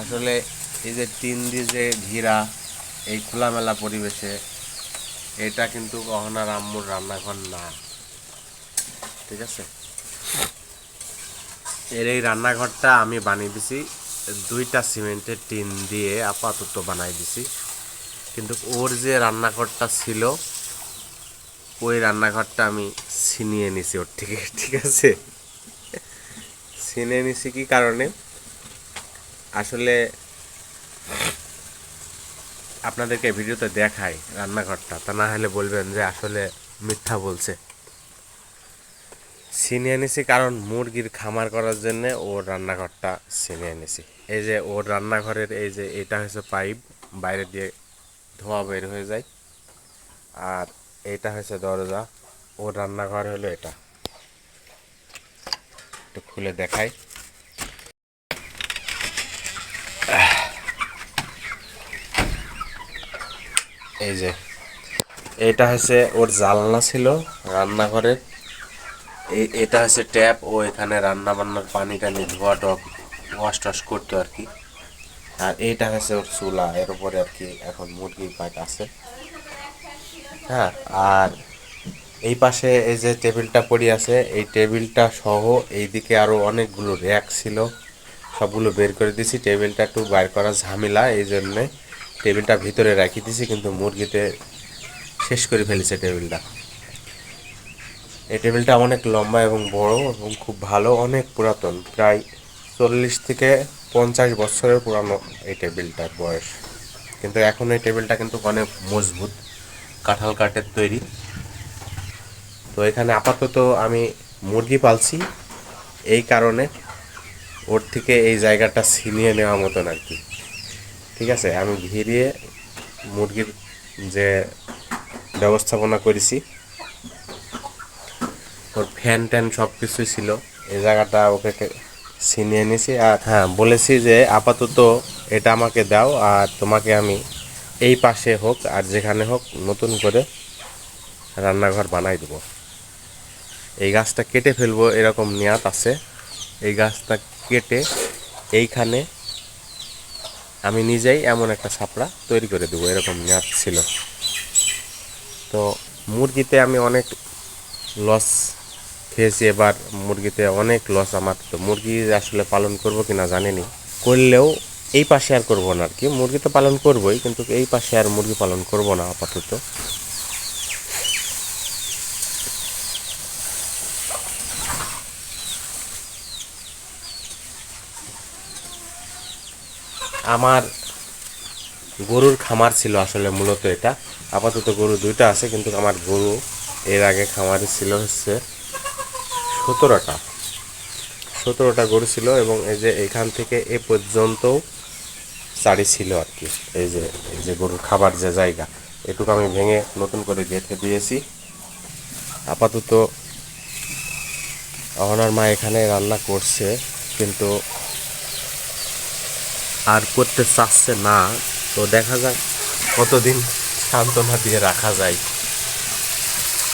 আসলে এই যে টিন দিয়ে যে ঘিরা এই খোলামেলা পরিবেশে এটা কিন্তু কখনার আম্মুর রান্নাঘর না, ঠিক আছে। এই রান্নাঘরটা আমি বানিয়ে দিছি 2টা সিমেন্টের টিন দিয়ে আপাতত বানাই দিছি, কিন্তু ওর যে রান্নাঘরটা ছিল ওই রান্নাঘরটা আমি ছিনিয়ে নিছি ওর থেকে, ঠিক আছে। ছিনিয়ে নিছি কি কারণে, আসলে আপনাদেরকে ভিডিওতে দেখাই রান্নাঘরটা, তা না হলে বলবেন যে আসলে মিথ্যা বলছে। ছিনিয়ে নিছি কারণ মুরগির খামার করার জন্য ওর রান্নাঘরটা ছিনিয়ে নিছি। এই যে ওর রান্নাঘরের এই যে এটা হচ্ছে পাইপ, বাইরে দিয়ে ধোঁয়া বের হয়ে যায়, আর এটা হচ্ছে দরজা। ওর রান্নাঘর হলো এটা, একটু খুলে দেখাই। এই যে এটা হচ্ছে ওর জানলা ছিল রান্নাঘরের, এটা হচ্ছে ট্যাপ। ও এখানে রান্না বান্নার পানি টানি ধোয়া টক ওয়াশ টস করতো আর কি। আর এইটা হচ্ছে ওর চুলা, এর উপরে আর কি এখন মুরগির পাক আছে। হ্যাঁ, আর এই পাশে এই যে টেবিলটা পড়ে আছে, এই টেবিলটা সহ এইদিকে আরও অনেকগুলো র্যাক ছিল, সবগুলো বের করে দিছি। টেবিলটা একটু বাইর করা ঝামেলা, এই জন্যে টেবিলটা ভিতরে রাখি দিছি, কিন্তু মুরগিতে শেষ করে ফেলেছে টেবিলটা। এই টেবিলটা অনেক লম্বা এবং বড় এবং খুব ভালো, অনেক পুরাতন, প্রায় 40 থেকে 50 বছরের পুরানো এই টেবিলটার বয়স। কিন্তু এখন এই টেবিলটা কিন্তু অনেক মজবুত, কাঁঠাল কাঠের তৈরি। তো এখানে আপাতত আমি মুরগি পালছি, এই কারণে ওর থেকে এই জায়গাটা ছিনিয়ে নেওয়া মতন আর কি, ঠিক আছে। আমি ঘিরিয়ে মুরগির যে ব্যবস্থাপনা করেছি, ওর ফ্যান ট্যান সব কিছুই ছিল, এই জায়গাটা ওকে ছিনিয়ে নিয়েছি। আর হ্যাঁ, বলেছি যে আপাতত এটা আমাকে দাও, আর তোমাকে আমি এই পাশে হোক আর যেখানে হোক নতুন করে রান্নাঘর বানাই দেবো। এই গাছটা কেটে ফেলবো এরকম নিয়াত আছে। এই গাছটা কেটে এইখানে আমি নিজেই এমন একটা ছাপড়া তৈরি করে দেবো, এরকম নিয়াত ছিল। তো মুরগিতে আমি অনেক লস খেয়েছি, এবার মুরগিতে অনেক লস আমার। তো মুরগি আসলে পালন করবো কিনা জানিনি, করলেও এই পাশে আর করবো না আর কি। মুরগি তো পালন করবোই, কিন্তু এই পাশে আর মুরগি পালন করবো না আপাতত। আমার গরুর খামার ছিল আসলে মূলত এটা, আপাতত গরু 2টা আছে, কিন্তু আমার গরু এর আগে খামারে ছিল হচ্ছে 17টা। 17টা গরু ছিল, এবং এই যে এখান থেকে এ পর্যন্ত চারি ছিল আর কি। এই যে গরুর খাবার যে জায়গা, এটুকু আমি ভেঙে নতুন করে গেঁথে দিয়েছি। আপাতত অহনার মা এখানে রান্না করছে, কিন্তু আর করতে চাচ্ছে না। তো দেখা যাক কতদিন সান্ত্বনা দিয়ে রাখা যায়।